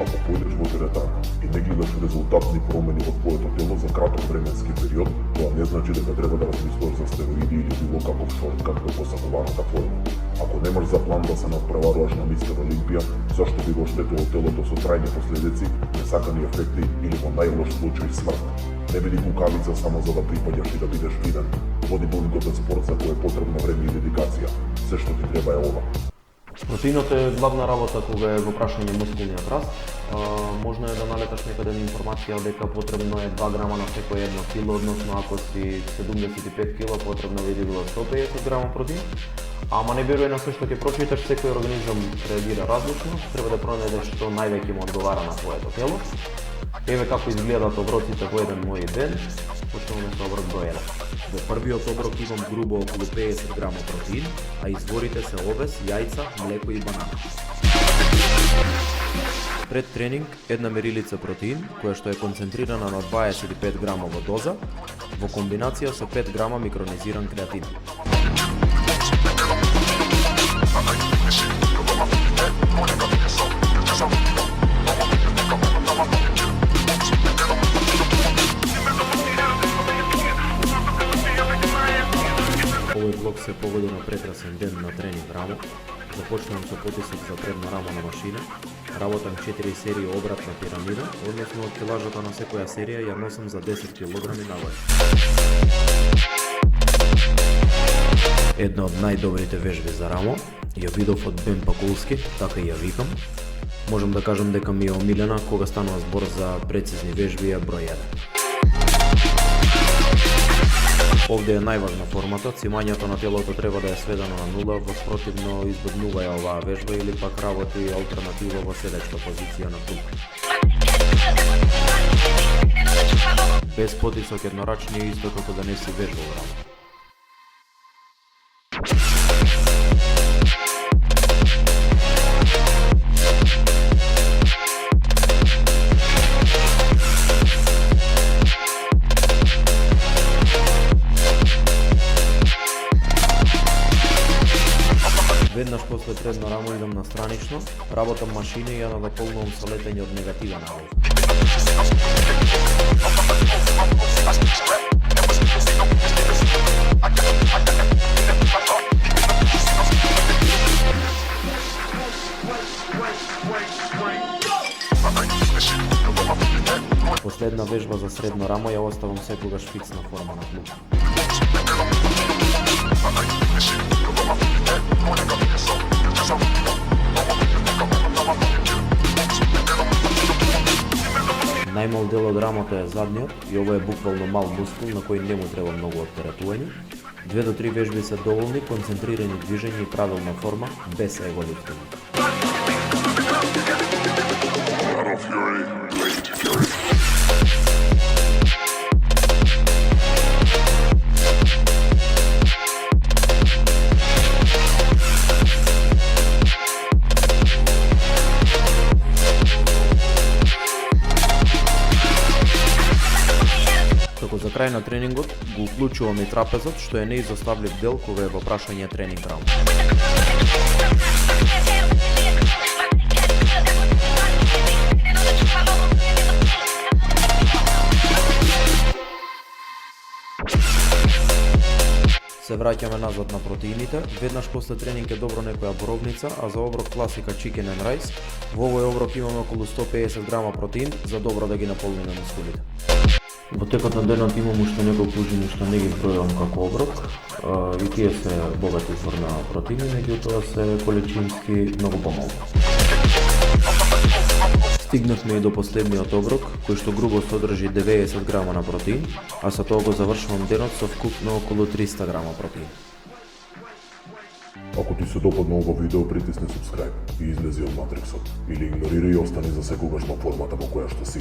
Ако појдеш во теретана и не гледаш резултатни промени во твоето тело за краток временски период, тоа не значи дека треба да размислуваш за стероиди или било каков шорткат во посакуваната форма. Ако немаш за план да се надпреваруваш на Мистер Олимпија, зашто би го штетило телото со трајни последици, несакани ефекти или во најлош случај смрт? Не биди кукавица само за да припаѓаш и да бидеш виден. Бодибилдингот е спорт за кој е потребно време и дедикација. Се што ти треба е ова. Протеинот е главна работа кога е во прашање мускулниот раст. Можно е да налеташ некаде на информација дека потребно е 2 грама на секој 1 кило, односно ако си 75 кило, потребно би било 150 грама протеин. Ама не веруј на се што ќе прочиташ, секој организам реагира различно, треба да пронајдеш што највеќе му одговара на твоето тело. Еве како изгледаат оброците во еден мој ден, почнуваме со оброк број 1. Во првиот оброк имам грубо околу 50 грама протеин, а изворите се овес, јајца, млеко и банана. Пред тренинг една мерилица протеин, која што е концентрирана на 25 грамова доза, во комбинација со 5 грама микронизиран креатин. Овој влог се погоди на прекрасен ден на тренинг рамо. Започнувам со потисок за предна рамо на машина. Работам 4 серии обратна пирамида, односно од килажата на секоја серија ја носам за 10 кг нагоре. Една од најдобрите вежби за рамо, ја видов од Бен Пакулски, така и ја викам. Можам да кажам дека ми е омилена кога станува збор за прецизни вежби број 1. Овде е најважна формата, цимањето на телото треба да е сведено на нула, во спротивно избегнувај оваа вежба или пак работи алтернатива во седечка позиција на клуп. Без потисок еднорачни е исто како да не си вежбал рамо. Веднаш после предно рамо идам на странично, работам машина и ја надополнувам со летење од негативен аут. Последна вежба за средно рамо ја оставам секогаш фиксна форма на клуп. Најмал дел од рамото е задниот и ова е буквално мал мускул на кој не му треба многу оптеретување. 2 до 3 вежби се доволни, концентрирани движења и правилна форма, без его лифтинг. За крај на тренингот го уклучувам и трапезот, што е неизоставлив дел кога е во прашање тренинг рамо. Се враќаме назад на протеините. Веднаш после тренинг е добро некоја боровница, а за оброк класика chicken and rice. Во овој оброк имаме околу 150 грама протеин за добро да ги наполниме мускулите. Во текот на денот имам уште неколку ужини што не ги бројам како оброк. И тие се богат извор на протеини, меѓутоа се количински многу помалку. Стигнавме и до последниот оброк, кој што грубо содржи 90 грама на протеин, а со тоа го завршувам денот со вкупно околу 300 грама протеин. Ако ти се допадна ова видео, притисни subscribe и излези од матриксот, или игнорирај и остани за секогаш во формата во која што си.